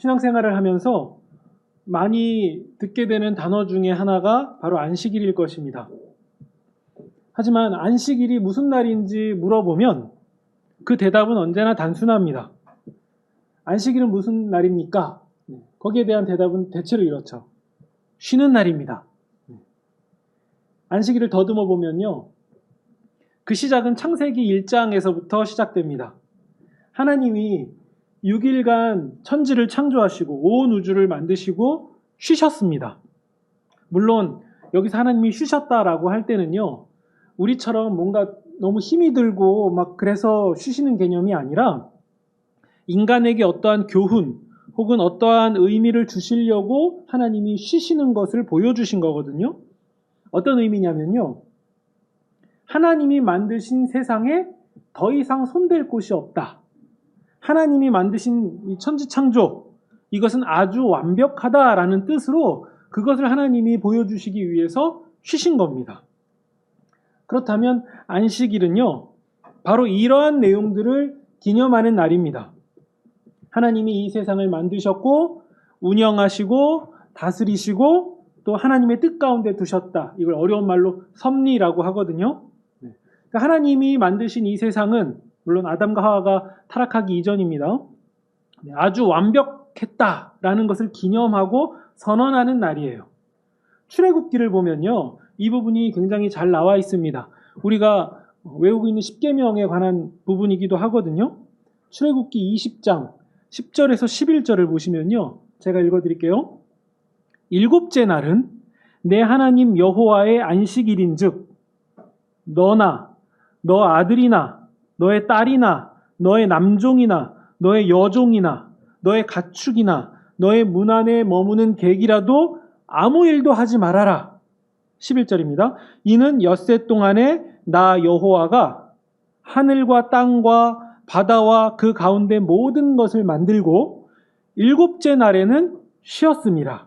신앙생활을 하면서 많이 듣게 되는 단어 중에 하나가 바로 안식일일 것입니다. 하지만 안식일이 무슨 날인지 물어보면 그 대답은 언제나 단순합니다. 안식일은 무슨 날입니까? 거기에 대한 대답은 대체로 이렇죠. 쉬는 날입니다. 안식일을 더듬어 보면요. 그 시작은 창세기 1장에서부터 시작됩니다. 하나님이 6일간 천지를 창조하시고 온 우주를 만드시고 쉬셨습니다. 물론 여기서 하나님이 쉬셨다라고 할 때는요. 우리처럼 뭔가 너무 힘이 들고 막 그래서 쉬시는 개념이 아니라 인간에게 어떠한 교훈 혹은 어떠한 의미를 주시려고 하나님이 쉬시는 것을 보여주신 거거든요. 어떤 의미냐면요. 하나님이 만드신 세상에 더 이상 손댈 곳이 없다. 하나님이 만드신 이 천지창조, 이것은 아주 완벽하다라는 뜻으로 그것을 하나님이 보여주시기 위해서 쉬신 겁니다. 그렇다면 안식일은요, 바로 이러한 내용들을 기념하는 날입니다. 하나님이 이 세상을 만드셨고, 운영하시고, 다스리시고, 또 하나님의 뜻 가운데 두셨다. 이걸 어려운 말로 섭리라고 하거든요. 그러니까 하나님이 만드신 이 세상은 물론 아담과 하와가 타락하기 이전입니다. 아주 완벽했다라는 것을 기념하고 선언하는 날이에요. 출애굽기를 보면요. 이 부분이 굉장히 잘 나와 있습니다. 우리가 외우고 있는 십계명에 관한 부분이기도 하거든요. 출애굽기 20장 10절에서 11절을 보시면요. 제가 읽어드릴게요. 일곱째 날은 내 하나님 여호와의 안식일인즉 너나 너 아들이나 너의 딸이나 너의 남종이나 너의 여종이나 너의 가축이나 너의 문 안에 머무는 객이라도 아무 일도 하지 말아라. 11절입니다. 이는 엿새 동안에 나 여호와가 하늘과 땅과 바다와 그 가운데 모든 것을 만들고 일곱째 날에는 쉬었습니다.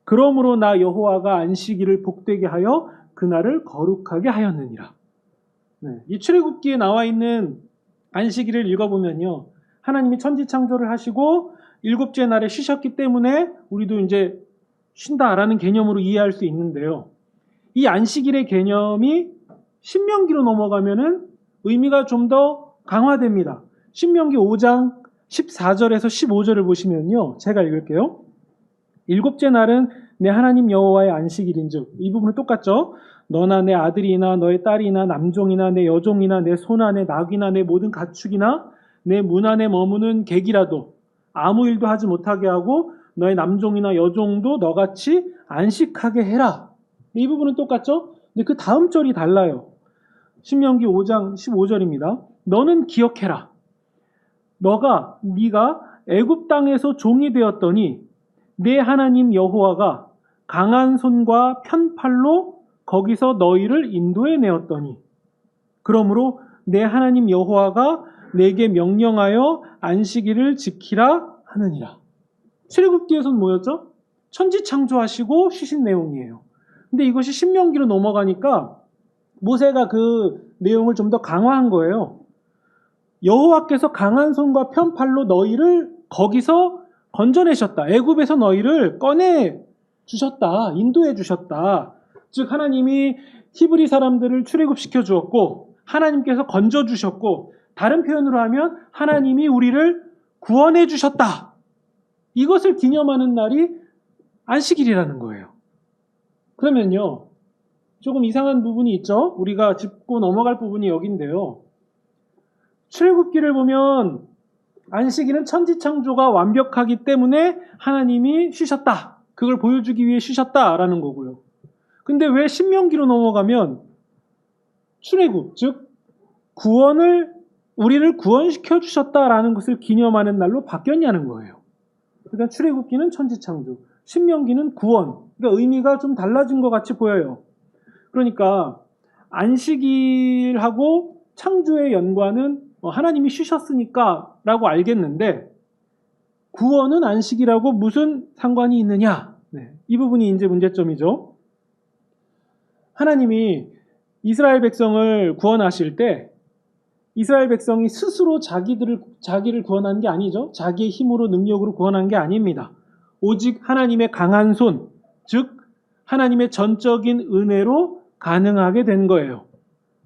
그러므로 나 여호와가 안식일을 복되게 하여 그날을 거룩하게 하였느니라. 이 출애굽기에 나와 있는 안식일을 읽어보면요. 하나님이 천지창조를 하시고 일곱째 날에 쉬셨기 때문에 우리도 이제 쉰다라는 개념으로 이해할 수 있는데요. 이 안식일의 개념이 신명기로 넘어가면은 의미가 좀 더 강화됩니다. 신명기 5장 14절에서 15절을 보시면요. 제가 읽을게요. 일곱째 날은 내 하나님 여호와의 안식일인즉 이 부분은 똑같죠. 너나 내 아들이나 너의 딸이나 남종이나 내 여종이나 내 소나 내 낙이나 내 모든 가축이나 내 문 안에 머무는 객이라도 아무 일도 하지 못하게 하고 너의 남종이나 여종도 너같이 안식하게 해라. 이 부분은 똑같죠? 근데 그 다음 절이 달라요. 신명기 5장 15절입니다. 너는 기억해라. 네가 애굽 땅에서 종이 되었더니 내 하나님 여호와가 강한 손과 편팔로 거기서 너희를 인도해 내었더니 그러므로 내 하나님 여호와가 내게 명령하여 안식일을 지키라 하느니라. 출애굽기에서는 뭐였죠? 천지 창조하시고 쉬신 내용이에요. 근데 이것이 신명기로 넘어가니까 모세가 그 내용을 좀 더 강화한 거예요. 여호와께서 강한 손과 편팔로 너희를 거기서 건져내셨다. 애굽에서 너희를 꺼내 주셨다. 인도해 주셨다. 즉 하나님이 히브리 사람들을 출애굽시켜 주었고 하나님께서 건져 주셨고 다른 표현으로 하면 하나님이 우리를 구원해 주셨다. 이것을 기념하는 날이 안식일이라는 거예요. 그러면요. 조금 이상한 부분이 있죠. 우리가 짚고 넘어갈 부분이 여기인데요. 출애굽기를 보면 안식일은 천지창조가 완벽하기 때문에 하나님이 쉬셨다. 그걸 보여주기 위해 쉬셨다라는 거고요. 근데 왜 신명기로 넘어가면 출애굽, 즉 우리를 구원시켜 주셨다라는 것을 기념하는 날로 바뀌었냐는 거예요. 그러니까 출애굽기는 천지창조, 신명기는 구원. 그러니까 의미가 좀 달라진 것 같이 보여요. 그러니까 안식일하고 창조의 연관은 하나님이 쉬셨으니까 라고 알겠는데 구원은 안식일하고 무슨 상관이 있느냐? 이 부분이 이제 문제점이죠. 하나님이 이스라엘 백성을 구원하실 때 이스라엘 백성이 스스로 자기를 구원한 게 아니죠. 자기의 힘으로 능력으로 구원한 게 아닙니다. 오직 하나님의 강한 손, 즉 하나님의 전적인 은혜로 가능하게 된 거예요.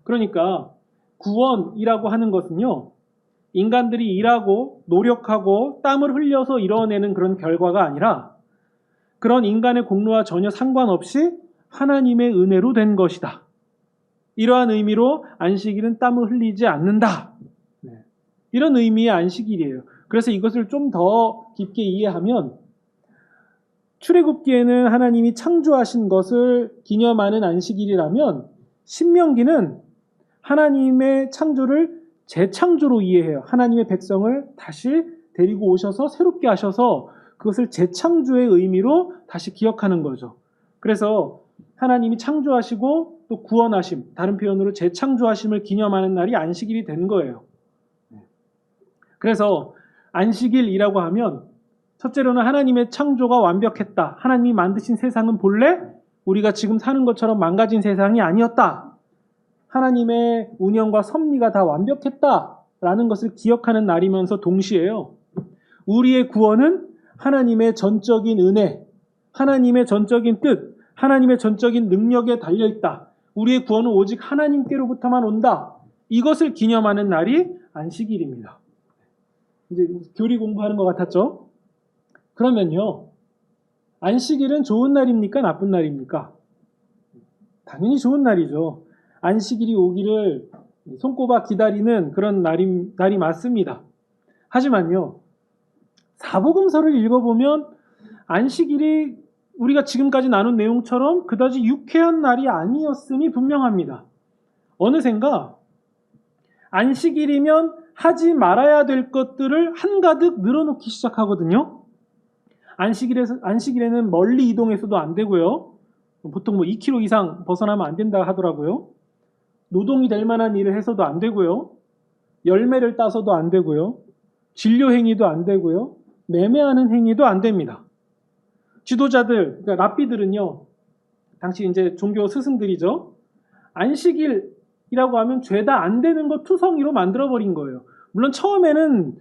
그러니까 구원이라고 하는 것은요, 인간들이 일하고 노력하고 땀을 흘려서 이뤄내는 그런 결과가 아니라 그런 인간의 공로와 전혀 상관없이 하나님의 은혜로 된 것이다. 이러한 의미로 안식일은 땀을 흘리지 않는다. 이런 의미의 안식일이에요. 그래서 이것을 좀 더 깊게 이해하면 출애굽기에는 하나님이 창조하신 것을 기념하는 안식일이라면 신명기는 하나님의 창조를 재창조로 이해해요. 하나님의 백성을 다시 데리고 오셔서 새롭게 하셔서 그것을 재창조의 의미로 다시 기억하는 거죠. 그래서 하나님이 창조하시고 또 구원하심, 다른 표현으로 재창조하심을 기념하는 날이 안식일이 된 거예요. 그래서 안식일이라고 하면 첫째로는 하나님의 창조가 완벽했다. 하나님이 만드신 세상은 본래 우리가 지금 사는 것처럼 망가진 세상이 아니었다. 하나님의 운영과 섭리가 다 완벽했다라는 것을 기억하는 날이면서 동시에요. 우리의 구원은 하나님의 전적인 은혜, 하나님의 전적인 뜻, 하나님의 전적인 능력에 달려있다. 우리의 구원은 오직 하나님께로부터만 온다. 이것을 기념하는 날이 안식일입니다. 이제 교리 공부하는 것 같았죠? 그러면요, 안식일은 좋은 날입니까? 나쁜 날입니까? 당연히 좋은 날이죠. 안식일이 오기를 손꼽아 기다리는 그런 날이 맞습니다. 하지만요, 사복음서를 읽어보면 안식일이 우리가 지금까지 나눈 내용처럼 그다지 유쾌한 날이 아니었음이 분명합니다. 어느샌가 안식일이면 하지 말아야 될 것들을 한가득 늘어놓기 시작하거든요. 안식일에는 멀리 이동해서도 안 되고요. 보통 2km 이상 벗어나면 안 된다 하더라고요. 노동이 될 만한 일을 해서도 안 되고요. 열매를 따서도 안 되고요. 진료 행위도 안 되고요. 매매하는 행위도 안 됩니다. 지도자들, 그러니까 랍비들은요, 당시 이제 종교 스승들이죠. 안식일이라고 하면 죄다 안 되는 거 투성이로 만들어버린 거예요. 물론 처음에는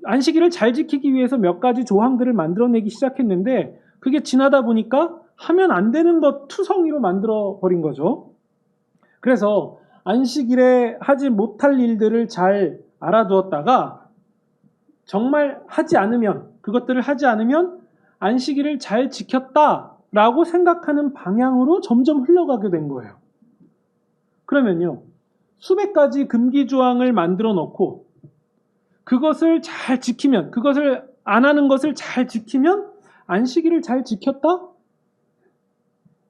안식일을 잘 지키기 위해서 몇 가지 조항들을 만들어내기 시작했는데 그게 지나다 보니까 하면 안 되는 것 투성이로 만들어버린 거죠. 그래서 안식일에 하지 못할 일들을 잘 알아두었다가 정말 그것들을 하지 않으면 안식일을 잘 지켰다라고 생각하는 방향으로 점점 흘러가게 된 거예요. 그러면요, 수백 가지 금기 조항을 만들어 놓고 그것을 잘 지키면, 그것을 안 하는 것을 잘 지키면 안식일을 잘 지켰다?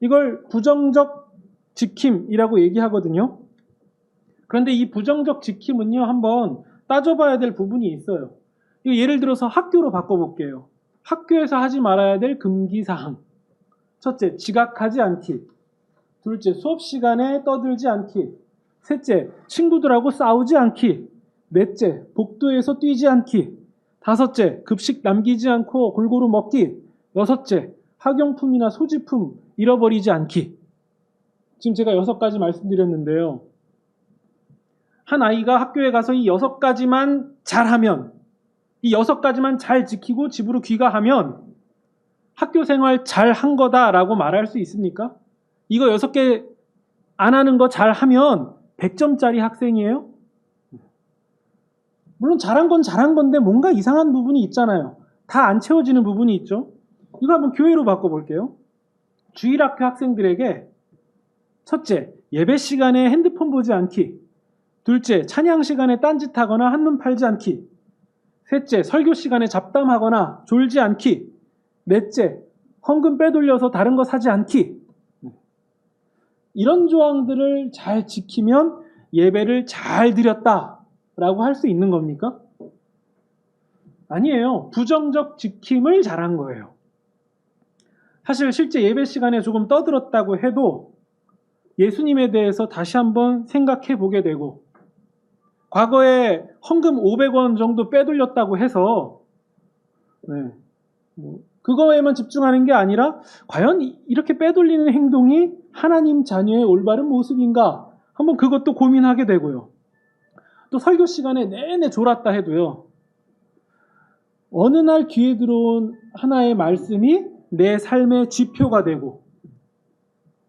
이걸 부정적 지킴이라고 얘기하거든요. 그런데 이 부정적 지킴은요, 한번 따져봐야 될 부분이 있어요. 예를 들어서 학교로 바꿔볼게요. 학교에서 하지 말아야 될 금기사항. 첫째, 지각하지 않기. 둘째, 수업 시간에 떠들지 않기. 셋째, 친구들하고 싸우지 않기. 넷째, 복도에서 뛰지 않기. 다섯째, 급식 남기지 않고 골고루 먹기. 여섯째, 학용품이나 소지품 잃어버리지 않기. 지금 제가 6가지 말씀드렸는데요. 한 아이가 학교에 가서 이 6가지만 잘하면, 이 6가지만 잘 지키고 집으로 귀가하면 학교 생활 잘 한 거다라고 말할 수 있습니까? 이거 6개 안 하는 거 잘하면 100점짜리 학생이에요? 물론 잘한 건 잘한 건데 뭔가 이상한 부분이 있잖아요. 다 안 채워지는 부분이 있죠. 이거 한번 교회로 바꿔볼게요. 주일학교 학생들에게 첫째, 예배 시간에 핸드폰 보지 않기. 둘째, 찬양 시간에 딴짓하거나 한눈 팔지 않기. 셋째, 설교 시간에 잡담하거나 졸지 않기. 넷째, 헌금 빼돌려서 다른 거 사지 않기. 이런 조항들을 잘 지키면 예배를 잘 드렸다라고 할 수 있는 겁니까? 아니에요. 부정적 지킴을 잘한 거예요. 사실 실제 예배 시간에 조금 떠들었다고 해도 예수님에 대해서 다시 한번 생각해 보게 되고, 과거에 헌금 500원 정도 빼돌렸다고 해서 그거에만 집중하는 게 아니라 과연 이렇게 빼돌리는 행동이 하나님 자녀의 올바른 모습인가? 한번 그것도 고민하게 되고요. 또 설교 시간에 내내 졸았다 해도요. 어느 날 귀에 들어온 하나의 말씀이 내 삶의 지표가 되고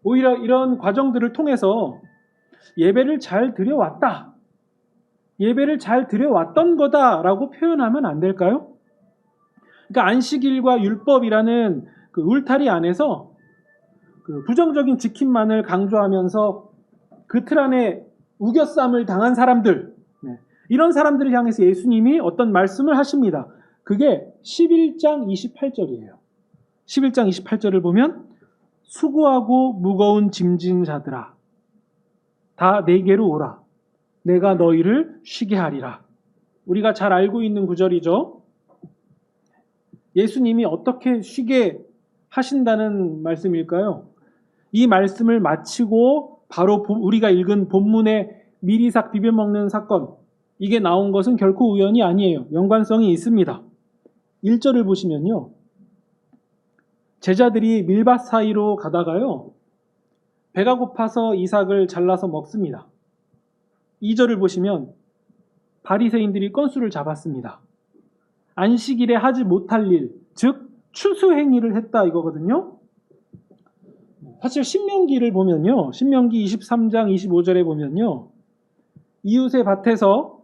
오히려 이런 과정들을 통해서 예배를 잘 드려왔다. 예배를 잘 드려왔던 거다라고 표현하면 안 될까요? 그러니까 안식일과 율법이라는 그 울타리 안에서 그 부정적인 지킴만을 강조하면서 그 틀 안에 우겨쌈을 당한 사람들, 이런 사람들을 향해서 예수님이 어떤 말씀을 하십니다. 그게 11장 28절이에요. 11장 28절을 보면 수고하고 무거운 짐진 자들아 다 내게로 오라. 내가 너희를 쉬게 하리라. 우리가 잘 알고 있는 구절이죠. 예수님이 어떻게 쉬게 하신다는 말씀일까요? 이 말씀을 마치고 바로 우리가 읽은 본문의 미리삭 비벼먹는 사건, 이게 나온 것은 결코 우연이 아니에요. 연관성이 있습니다. 1절을 보시면요. 제자들이 밀밭 사이로 가다가요. 배가 고파서 이삭을 잘라서 먹습니다. 2절을 보시면 바리새인들이 건수를 잡았습니다. 안식일에 하지 못할 일, 즉 추수행위를 했다 이거거든요. 사실 신명기를 보면요. 신명기 23장 25절에 보면요. 이웃의 밭에서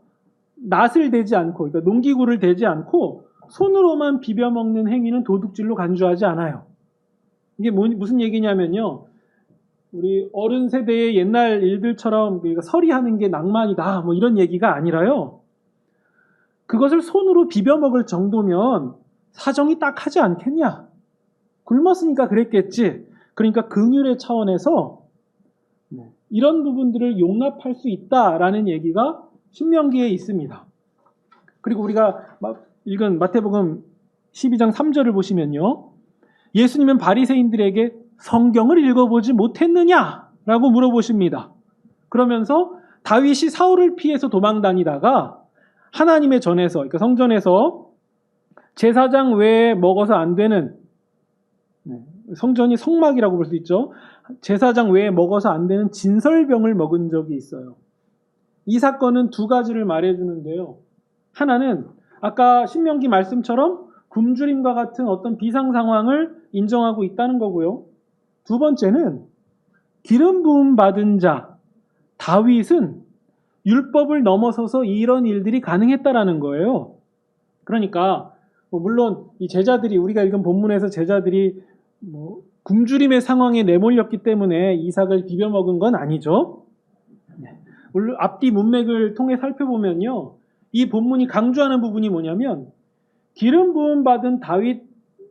낫을 대지 않고, 그러니까 농기구를 대지 않고 손으로만 비벼먹는 행위는 도둑질로 간주하지 않아요. 이게 무슨 얘기냐면요. 우리 어른 세대의 옛날 일들처럼 서리하는 게 낭만이다 뭐 이런 얘기가 아니라요. 그것을 손으로 비벼먹을 정도면 사정이 딱하지 않겠냐. 굶었으니까 그랬겠지. 그러니까 긍휼의 차원에서 이런 부분들을 용납할 수 있다라는 얘기가 신명기에 있습니다. 그리고 우리가 읽은 마태복음 12장 3절을 보시면요. 예수님은 바리새인들에게 성경을 읽어보지 못했느냐라고 물어보십니다. 그러면서 다윗이 사울을 피해서 도망다니다가 하나님의 전에서, 그러니까 성전에서 제사장 외에 먹어서 안 되는, 성전이 성막이라고 볼 수 있죠. 제사장 외에 먹어서 안 되는 진설병을 먹은 적이 있어요. 이 사건은 두 가지를 말해주는데요. 하나는 아까 신명기 말씀처럼 굶주림과 같은 어떤 비상 상황을 인정하고 있다는 거고요. 두 번째는 기름 부음 받은 자 다윗은 율법을 넘어서서 이런 일들이 가능했다라는 거예요. 그러니까 물론 이 제자들이, 우리가 읽은 본문에서 제자들이 굶주림의 상황에 내몰렸기 때문에 이삭을 비벼 먹은 건 아니죠. 물론 앞뒤 문맥을 통해 살펴보면요, 이 본문이 강조하는 부분이 뭐냐면 기름 부음 받은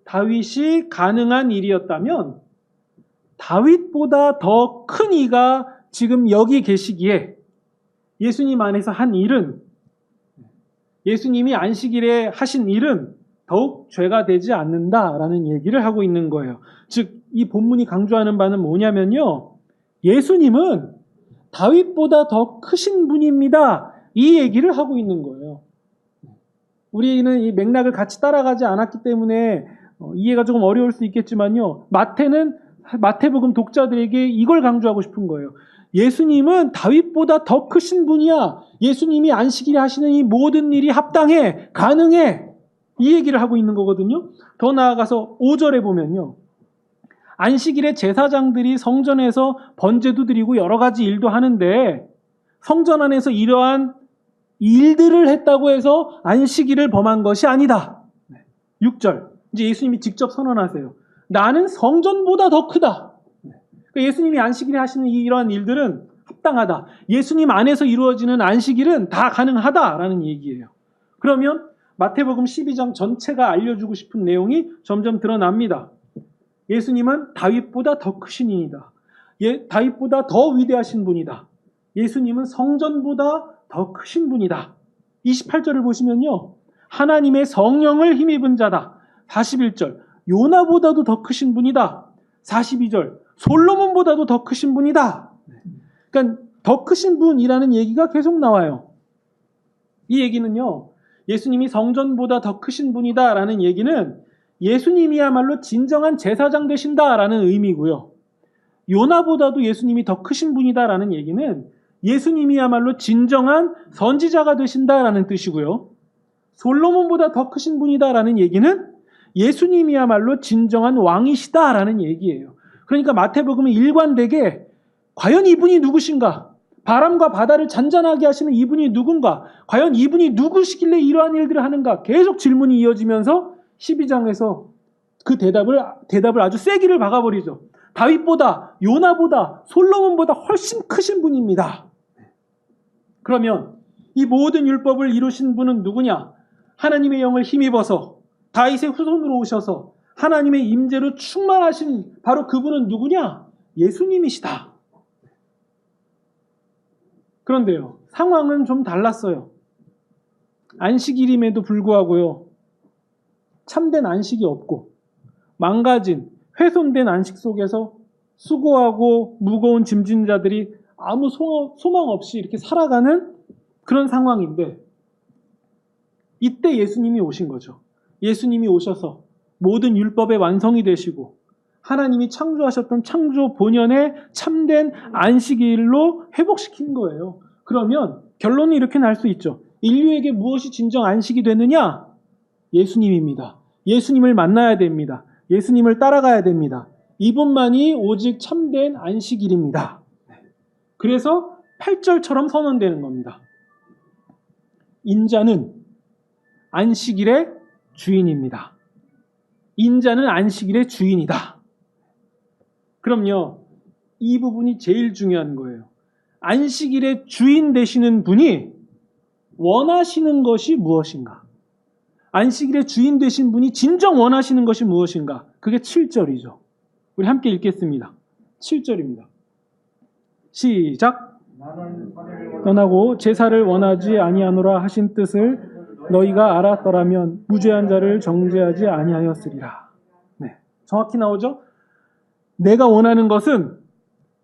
다윗이 가능한 일이었다면 다윗보다 더 큰 이가 지금 여기 계시기에 예수님 안에서 한 일은, 예수님이 안식일에 하신 일은 더욱 죄가 되지 않는다라는 얘기를 하고 있는 거예요. 즉 이 본문이 강조하는 바는 뭐냐면요, 예수님은 다윗보다 더 크신 분입니다. 이 얘기를 하고 있는 거예요. 우리는 이 맥락을 같이 따라가지 않았기 때문에 이해가 조금 어려울 수 있겠지만요. 마태복음 독자들에게 이걸 강조하고 싶은 거예요. 예수님은 다윗보다 더 크신 분이야. 예수님이 안식일에 하시는 이 모든 일이 합당해, 가능해. 이 얘기를 하고 있는 거거든요. 더 나아가서 5절에 보면요. 안식일에 제사장들이 성전에서 번제도 드리고 여러 가지 일도 하는데 성전 안에서 이러한 일들을 했다고 해서 안식일을 범한 것이 아니다. 6절. 이제 예수님이 직접 선언하세요. 나는 성전보다 더 크다. 예수님이 안식일에 하시는 이러한 일들은 합당하다. 예수님 안에서 이루어지는 안식일은 다 가능하다라는 얘기예요. 그러면 마태복음 12장 전체가 알려주고 싶은 내용이 점점 드러납니다. 예수님은 다윗보다 더 크신 이이다. 다윗보다 더 위대하신 분이다. 예수님은 성전보다 더 크신 분이다. 28절을 보시면요. 하나님의 성령을 힘입은 자다. 41절. 요나보다도 더 크신 분이다. 42절. 솔로몬보다도 더 크신 분이다. 그러니까 더 크신 분이라는 얘기가 계속 나와요. 이 얘기는요. 예수님이 성전보다 더 크신 분이다라는 얘기는 예수님이야말로 진정한 제사장 되신다라는 의미고요. 요나보다도 예수님이 더 크신 분이다라는 얘기는 예수님이야말로 진정한 선지자가 되신다라는 뜻이고요. 솔로몬보다 더 크신 분이다라는 얘기는 예수님이야말로 진정한 왕이시다라는 얘기예요. 그러니까 마태복음은 일관되게 과연 이분이 누구신가? 바람과 바다를 잔잔하게 하시는 이분이 누군가? 과연 이분이 누구시길래 이러한 일들을 하는가? 계속 질문이 이어지면서 12장에서 그 대답을 아주 세기를 박아버리죠. 다윗보다, 요나보다, 솔로몬보다 훨씬 크신 분입니다. 그러면 이 모든 율법을 이루신 분은 누구냐? 하나님의 영을 힘입어서 다윗의 후손으로 오셔서 하나님의 임재로 충만하신 바로 그분은 누구냐? 예수님이시다. 그런데요, 상황은 좀 달랐어요. 안식일임에도 불구하고요, 참된 안식이 없고 망가진, 훼손된 안식 속에서 수고하고 무거운 짐진 자들이 아무 소망 없이 이렇게 살아가는 그런 상황인데, 이때 예수님이 오신 거죠. 예수님이 오셔서 모든 율법의 완성이 되시고 하나님이 창조하셨던 창조 본연의 참된 안식일로 회복시킨 거예요. 그러면 결론이 이렇게 날 수 있죠. 인류에게 무엇이 진정 안식이 되느냐? 예수님입니다. 예수님을 만나야 됩니다. 예수님을 따라가야 됩니다. 이분만이 오직 참된 안식일입니다. 그래서 8절처럼 선언되는 겁니다. 인자는 안식일의 주인입니다. 인자는 안식일의 주인이다. 그럼요, 이 부분이 제일 중요한 거예요. 안식일의 주인 되시는 분이 원하시는 것이 무엇인가? 안식일의 주인 되신 분이 진정 원하시는 것이 무엇인가? 그게 7절이죠. 우리 함께 읽겠습니다. 7절입니다. 시작. 떠나고 제사를 원하지 아니하노라 하신 뜻을 너희가 알았더라면 무죄한 자를 정죄하지 아니하였으리라. 네, 정확히 나오죠? 내가 원하는 것은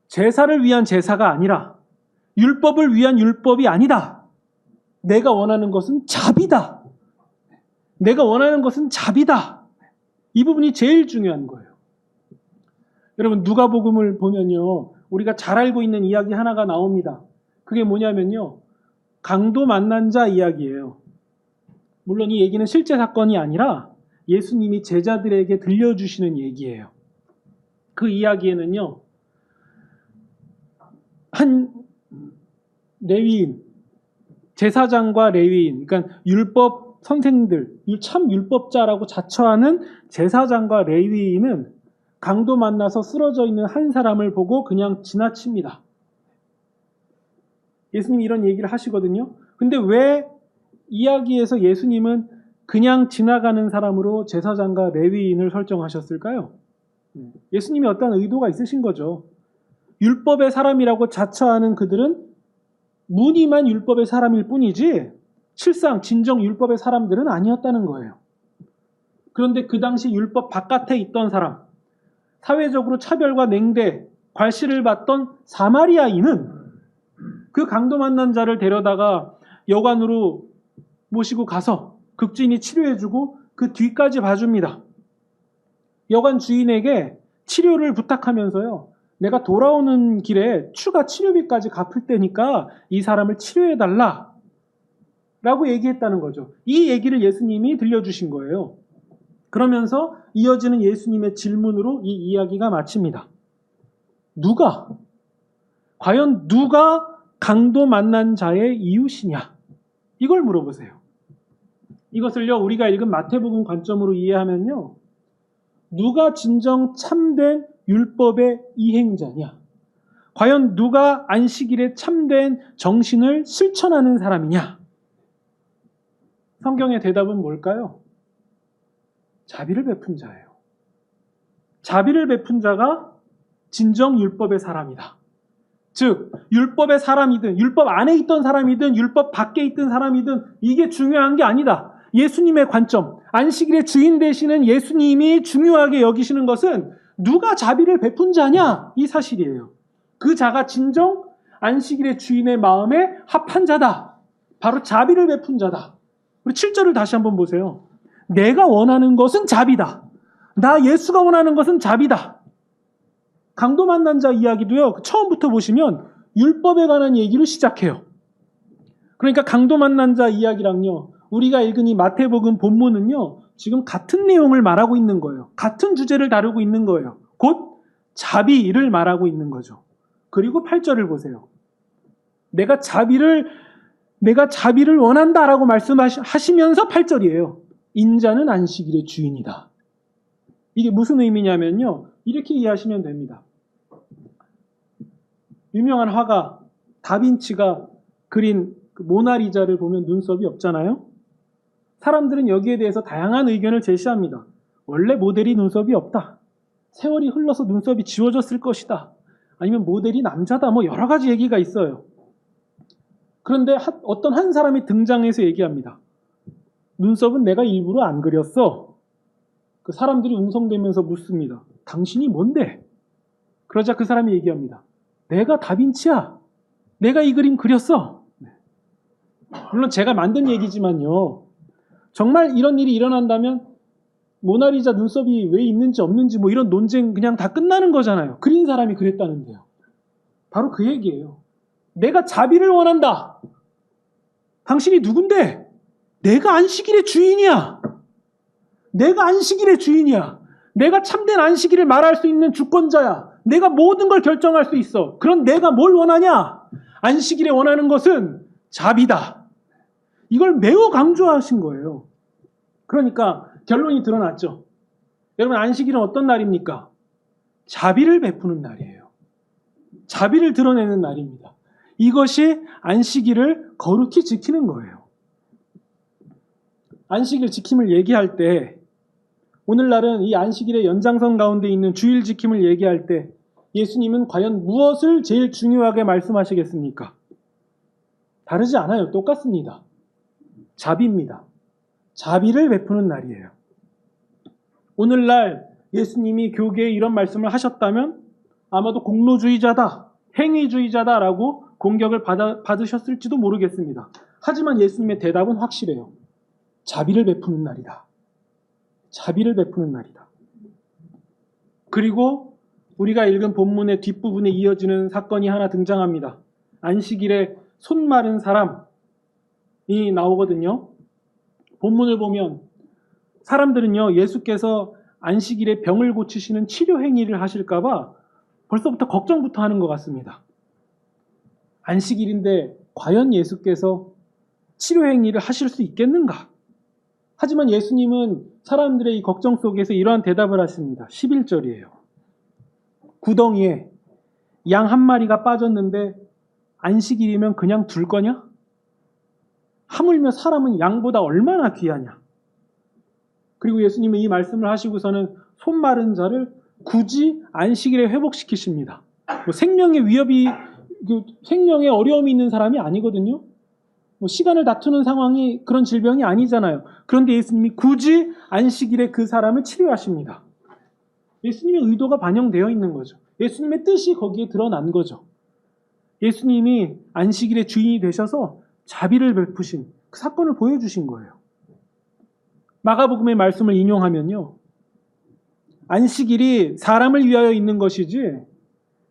제사를 위한 제사가 아니라 율법을 위한 율법이 아니다. 내가 원하는 것은 자비다. 내가 원하는 것은 자비다. 이 부분이 제일 중요한 거예요. 여러분, 누가복음을 보면요, 우리가 잘 알고 있는 이야기 하나가 나옵니다. 그게 뭐냐면요, 강도 만난 자 이야기예요. 물론 이 얘기는 실제 사건이 아니라 예수님이 제자들에게 들려주시는 얘기예요. 그 이야기에는요, 한 레위인, 제사장과 레위인, 그러니까 율법 선생들, 참 율법자라고 자처하는 제사장과 레위인은 강도 만나서 쓰러져 있는 한 사람을 보고 그냥 지나칩니다. 예수님이 이런 얘기를 하시거든요. 근데 왜 이야기에서 예수님은 그냥 지나가는 사람으로 제사장과 레위인을 설정하셨을까요? 예수님이 어떤 의도가 있으신 거죠. 율법의 사람이라고 자처하는 그들은 무늬만 율법의 사람일 뿐이지 실상 진정 율법의 사람들은 아니었다는 거예요. 그런데 그 당시 율법 바깥에 있던 사람, 사회적으로 차별과 냉대, 괄시를 받던 사마리아인은 그 강도 만난 자를 데려다가 여관으로 모시고 가서 극진히 치료해주고 그 뒤까지 봐줍니다. 여관 주인에게 치료를 부탁하면서요, 내가 돌아오는 길에 추가 치료비까지 갚을 테니까 이 사람을 치료해달라 라고 얘기했다는 거죠. 이 얘기를 예수님이 들려주신 거예요. 그러면서 이어지는 예수님의 질문으로 이 이야기가 마칩니다. 과연 누가 강도 만난 자의 이웃이냐? 이걸 물어보세요. 이것을요, 우리가 읽은 마태복음 관점으로 이해하면요, 누가 진정 참된 율법의 이행자냐? 과연 누가 안식일에 참된 정신을 실천하는 사람이냐? 성경의 대답은 뭘까요? 자비를 베푼 자예요. 자비를 베푼 자가 진정 율법의 사람이다. 즉, 율법의 사람이든 율법 안에 있던 사람이든 율법 밖에 있던 사람이든 이게 중요한 게 아니다. 예수님의 관점, 안식일의 주인 되시는 예수님이 중요하게 여기시는 것은 누가 자비를 베푼 자냐? 이 사실이에요. 그 자가 진정 안식일의 주인의 마음에 합한 자다. 바로 자비를 베푼 자다. 우리 7절을 다시 한번 보세요. 내가 원하는 것은 자비다. 나 예수가 원하는 것은 자비다. 강도 만난 자 이야기도요, 처음부터 보시면 율법에 관한 얘기로 시작해요. 그러니까 강도 만난 자 이야기랑요, 우리가 읽은 이 마태복음 본문은요, 지금 같은 내용을 말하고 있는 거예요. 같은 주제를 다루고 있는 거예요. 곧 자비를 말하고 있는 거죠. 그리고 8절을 보세요. 내가 자비를 원한다라고 말씀하시면서 8절이에요. 인자는 안식일의 주인이다. 이게 무슨 의미냐면요, 이렇게 이해하시면 됩니다. 유명한 화가 다빈치가 그린 그 모나리자를 보면 눈썹이 없잖아요. 사람들은 여기에 대해서 다양한 의견을 제시합니다. 원래 모델이 눈썹이 없다. 세월이 흘러서 눈썹이 지워졌을 것이다. 아니면 모델이 남자다. 뭐 여러 가지 얘기가 있어요. 그런데 어떤 한 사람이 등장해서 얘기합니다. 눈썹은 내가 일부러 안 그렸어. 그 사람들이 웅성대면서 묻습니다. 당신이 뭔데? 그러자 그 사람이 얘기합니다. 내가 다빈치야. 내가 이 그림 그렸어. 물론 제가 만든 얘기지만요. 정말 이런 일이 일어난다면 모나리자 눈썹이 왜 있는지 없는지 뭐 이런 논쟁 그냥 다 끝나는 거잖아요. 그린 사람이 그랬다는데요. 바로 그 얘기예요. 내가 자비를 원한다. 당신이 누군데? 내가 안식일의 주인이야. 내가 안식일의 주인이야. 내가 참된 안식일을 말할 수 있는 주권자야. 내가 모든 걸 결정할 수 있어. 그럼 내가 뭘 원하냐? 안식일에 원하는 것은 자비다. 이걸 매우 강조하신 거예요. 그러니까 결론이 드러났죠. 여러분, 안식일은 어떤 날입니까? 자비를 베푸는 날이에요. 자비를 드러내는 날입니다. 이것이 안식일을 거룩히 지키는 거예요. 안식일 지킴을 얘기할 때, 오늘날은 이 안식일의 연장선 가운데 있는 주일 지킴을 얘기할 때 예수님은 과연 무엇을 제일 중요하게 말씀하시겠습니까? 다르지 않아요. 똑같습니다. 자비입니다. 자비를 베푸는 날이에요. 오늘날 예수님이 교계에 이런 말씀을 하셨다면 아마도 공로주의자다, 행위주의자다라고 공격을 받으셨을지도 모르겠습니다. 하지만 예수님의 대답은 확실해요. 자비를 베푸는 날이다. 자비를 베푸는 날이다. 그리고 우리가 읽은 본문의 뒷부분에 이어지는 사건이 하나 등장합니다. 안식일에 손 마른 사람이 나오거든요. 본문을 보면 사람들은요, 예수께서 안식일에 병을 고치시는 치료 행위를 하실까봐 벌써부터 걱정부터 하는 것 같습니다. 안식일인데 과연 예수께서 치료 행위를 하실 수 있겠는가? 하지만 예수님은 사람들의 이 걱정 속에서 이러한 대답을 하십니다. 11절이에요. 구덩이에 양 한 마리가 빠졌는데 안식일이면 그냥 둘 거냐? 하물며 사람은 양보다 얼마나 귀하냐? 그리고 예수님은 이 말씀을 하시고서는 손 마른 자를 굳이 안식일에 회복시키십니다. 뭐 생명의 위협이, 생명의 어려움이 있는 사람이 아니거든요. 뭐 시간을 다투는 상황이 그런 질병이 아니잖아요. 그런데 예수님이 굳이 안식일에 그 사람을 치료하십니다. 예수님의 의도가 반영되어 있는 거죠. 예수님의 뜻이 거기에 드러난 거죠. 예수님이 안식일의 주인이 되셔서 자비를 베푸신 그 사건을 보여주신 거예요. 마가복음의 말씀을 인용하면요, 안식일이 사람을 위하여 있는 것이지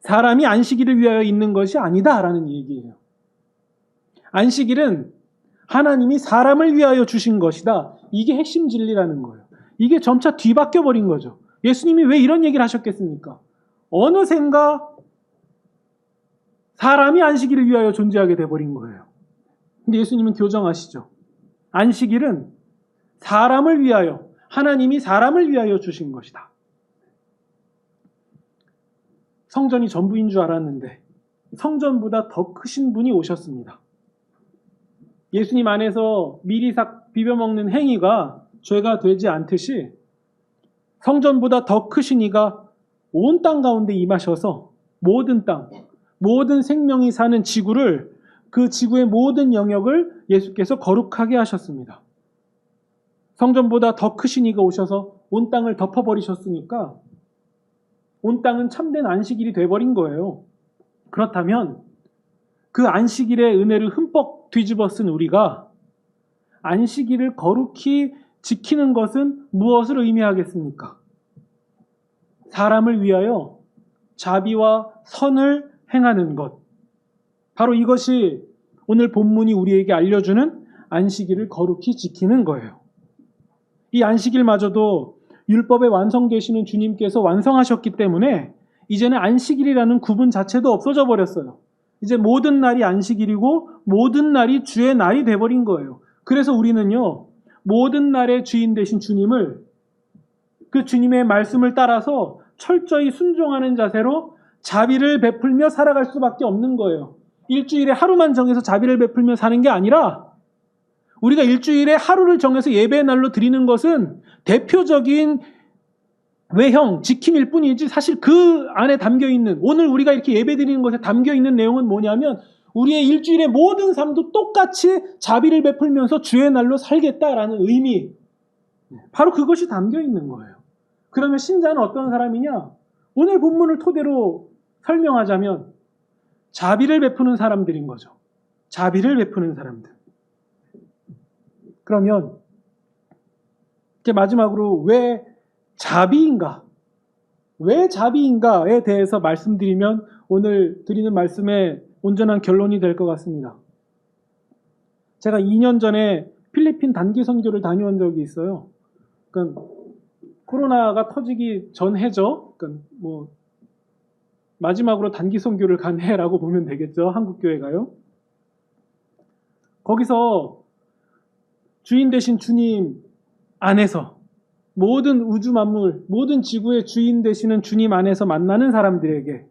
사람이 안식일을 위하여 있는 것이 아니다라는 얘기예요. 안식일은 하나님이 사람을 위하여 주신 것이다. 이게 핵심 진리라는 거예요. 이게 점차 뒤바뀌어 버린 거죠. 예수님이 왜 이런 얘기를 하셨겠습니까? 어느샌가 사람이 안식일을 위하여 존재하게 돼버린 거예요. 근데 예수님은 교정하시죠. 안식일은 사람을 위하여, 하나님이 사람을 위하여 주신 것이다. 성전이 전부인 줄 알았는데 성전보다 더 크신 분이 오셨습니다. 예수님 안에서 미리삭 비벼먹는 행위가 죄가 되지 않듯이 성전보다 더 크신 이가 온 땅 가운데 임하셔서 모든 땅, 모든 생명이 사는 지구를, 그 지구의 모든 영역을 예수께서 거룩하게 하셨습니다. 성전보다 더 크신 이가 오셔서 온 땅을 덮어버리셨으니까 온 땅은 참된 안식일이 돼버린 거예요. 그렇다면 그 안식일의 은혜를 흠뻑 뒤집어 쓴 우리가 안식일을 거룩히 지키는 것은 무엇을 의미하겠습니까? 사람을 위하여 자비와 선을 행하는 것, 바로 이것이 오늘 본문이 우리에게 알려주는 안식일을 거룩히 지키는 거예요. 이 안식일마저도 율법에 완성되시는 주님께서 완성하셨기 때문에 이제는 안식일이라는 구분 자체도 없어져 버렸어요. 이제 모든 날이 안식일이고 모든 날이 주의 날이 돼버린 거예요. 그래서 우리는요, 모든 날의 주인 되신 주님을, 그 주님의 말씀을 따라서 철저히 순종하는 자세로 자비를 베풀며 살아갈 수밖에 없는 거예요. 일주일에 하루만 정해서 자비를 베풀며 사는 게 아니라 우리가 일주일에 하루를 정해서 예배의 날로 드리는 것은 대표적인 외형, 지킴일 뿐이지 사실 그 안에 담겨있는, 오늘 우리가 이렇게 예배 드리는 것에 담겨있는 내용은 뭐냐면 우리의 일주일의 모든 삶도 똑같이 자비를 베풀면서 주의 날로 살겠다라는 의미, 바로 그것이 담겨있는 거예요. 그러면 신자는 어떤 사람이냐? 오늘 본문을 토대로 설명하자면 자비를 베푸는 사람들인 거죠. 자비를 베푸는 사람들. 그러면 이제 마지막으로 왜 자비인가? 왜 자비인가에 대해서 말씀드리면 오늘 드리는 말씀의 온전한 결론이 될 것 같습니다. 제가 2년 전에 필리핀 단기 선교를 다녀온 적이 있어요. 그러니까 코로나가 터지기 전 해죠. 그러니까 뭐 마지막으로 단기 선교를 간 해라고 보면 되겠죠. 한국 교회가요. 거기서 주인 되신 주님 안에서 모든 우주 만물, 모든 지구의 주인 되시는 주님 안에서 만나는 사람들에게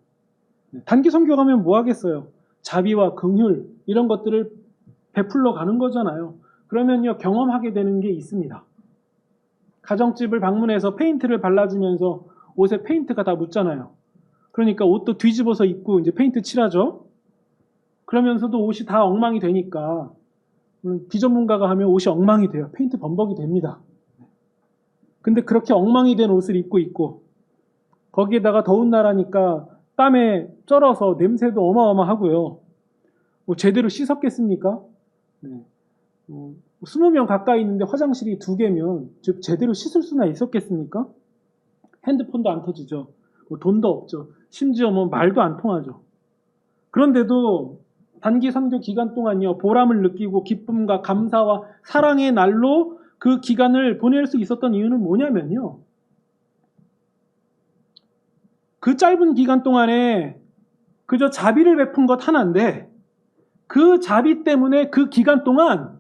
단기 선교 가면 뭐 하겠어요? 자비와 긍휼 이런 것들을 베풀러 가는 거잖아요. 그러면요, 경험하게 되는 게 있습니다. 가정집을 방문해서 페인트를 발라주면서 옷에 페인트가 다 묻잖아요. 그러니까 옷도 뒤집어서 입고 이제 페인트 칠하죠. 그러면서도 옷이 다 엉망이 되니까 비전문가가 하면 옷이 엉망이 돼요. 페인트 범벅이 됩니다. 근데 그렇게 엉망이 된 옷을 입고 있고 거기에다가 더운 나라니까 땀에 쩔어서 냄새도 어마어마하고요. 뭐 제대로 씻었겠습니까? 네. 20명 가까이 있는데 화장실이 2개면 제대로 씻을 수나 있었겠습니까? 핸드폰도 안 터지죠. 뭐 돈도 없죠. 심지어 뭐 말도 안 통하죠. 그런데도 단기 선교 기간 동안요, 보람을 느끼고 기쁨과 감사와 사랑의 날로 그 기간을 보낼 수 있었던 이유는 뭐냐면요, 그 짧은 기간 동안에 그저 자비를 베푼 것 하나인데 그 자비 때문에 그 기간 동안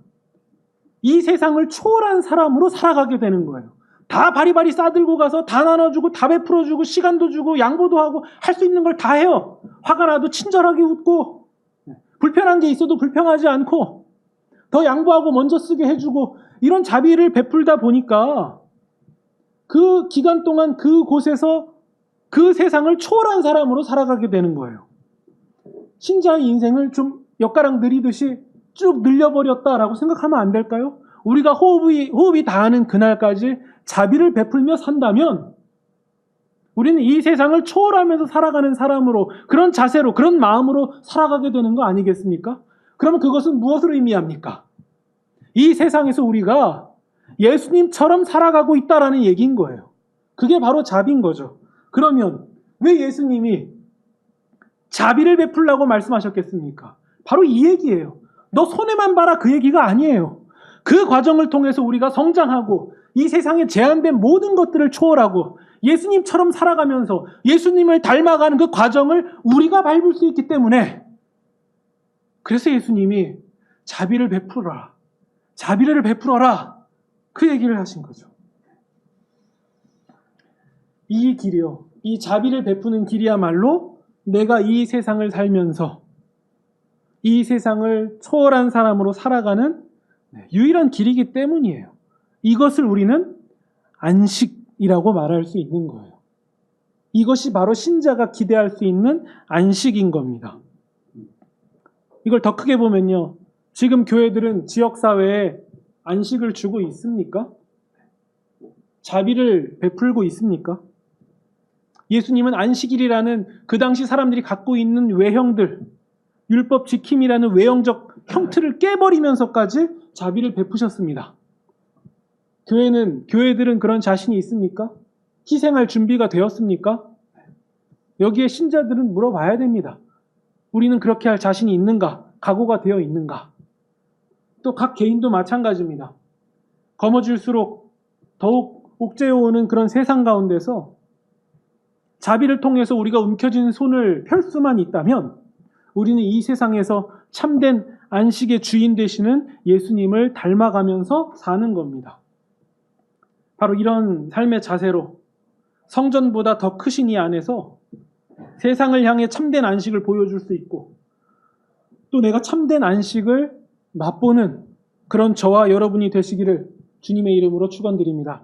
이 세상을 초월한 사람으로 살아가게 되는 거예요. 다 바리바리 싸들고 가서 다 나눠주고 다 베풀어주고 시간도 주고 양보도 하고 할 수 있는 걸 다 해요. 화가 나도 친절하게 웃고 불편한 게 있어도 불평하지 않고 더 양보하고 먼저 쓰게 해주고 이런 자비를 베풀다 보니까 그 기간 동안 그곳에서 그 세상을 초월한 사람으로 살아가게 되는 거예요. 신자의 인생을 좀 엿가락 느리듯이 쭉 늘려버렸다라고 생각하면 안 될까요? 우리가 호흡이 닿는 그날까지 자비를 베풀며 산다면 우리는 이 세상을 초월하면서 살아가는 사람으로, 그런 자세로, 그런 마음으로 살아가게 되는 거 아니겠습니까? 그러면 그것은 무엇을 의미합니까? 이 세상에서 우리가 예수님처럼 살아가고 있다라는 얘기인 거예요. 그게 바로 자비인 거죠. 그러면 왜 예수님이 자비를 베풀라고 말씀하셨겠습니까? 바로 이 얘기예요. 너 손해만 봐라, 그 얘기가 아니에요. 그 과정을 통해서 우리가 성장하고 이 세상에 제한된 모든 것들을 초월하고 예수님처럼 살아가면서 예수님을 닮아가는 그 과정을 우리가 밟을 수 있기 때문에, 그래서 예수님이 자비를 베풀어라, 자비를 베풀어라, 그 얘기를 하신 거죠. 이 길이요, 이 자비를 베푸는 길이야말로 내가 이 세상을 살면서 이 세상을 초월한 사람으로 살아가는 유일한 길이기 때문이에요. 이것을 우리는 안식이라고 말할 수 있는 거예요. 이것이 바로 신자가 기대할 수 있는 안식인 겁니다. 이걸 더 크게 보면요, 지금 교회들은 지역사회에 안식을 주고 있습니까? 자비를 베풀고 있습니까? 예수님은 안식일이라는 그 당시 사람들이 갖고 있는 외형들, 율법 지킴이라는 외형적 형틀을 깨버리면서까지 자비를 베푸셨습니다. 교회들은 그런 자신이 있습니까? 희생할 준비가 되었습니까? 여기에 신자들은 물어봐야 됩니다. 우리는 그렇게 할 자신이 있는가? 각오가 되어 있는가? 또 각 개인도 마찬가지입니다. 검어질수록 더욱 옥죄어오는 그런 세상 가운데서 자비를 통해서 우리가 움켜진 손을 펼 수만 있다면 우리는 이 세상에서 참된 안식의 주인 되시는 예수님을 닮아가면서 사는 겁니다. 바로 이런 삶의 자세로 성전보다 더 크신 이 안에서 세상을 향해 참된 안식을 보여줄 수 있고 또 내가 참된 안식을 맛보는 그런 저와 여러분이 되시기를 주님의 이름으로 축원드립니다.